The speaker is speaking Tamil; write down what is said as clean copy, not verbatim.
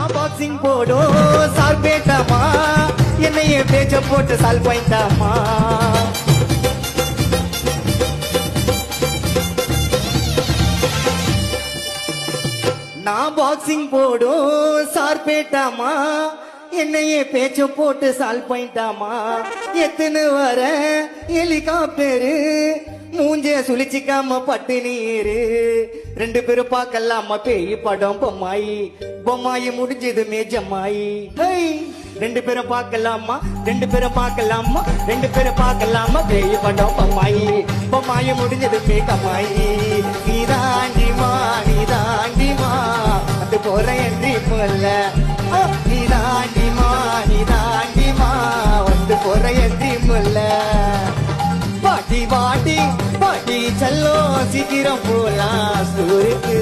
நான் பாக்ஸிங் போடும் சால் பேட்டாமா என்னைய பேச்ச போட்டு சால் பாயிண்டாமா நான் பாக்ஸிங் போடும் சார் பேட்டாமா என்னையே பேச்ச போட்டு சால் பாயிண்டாமா எத்தனை வர ஹெலிகாப்டரு மூஞ்ச சுழிச்சிக்காம பட்டு நீரு ரெண்டு பேரும் பார்க்கலாமா பேய் படம் பொம்மாயி முடிஞ்சதுமே ஜம்மாயி ரெண்டு பேரும் பார்க்கலாமா பேய் படம் பொம்மாயி முடிஞ்சதுமே கம்மாயி நீதாண்டிமா அது போற என்று போல நீதாண்டிமா வந்து போற என்று போல பாட்டி செல்லோ சீக்கிரம் போலாம் சோருக்கு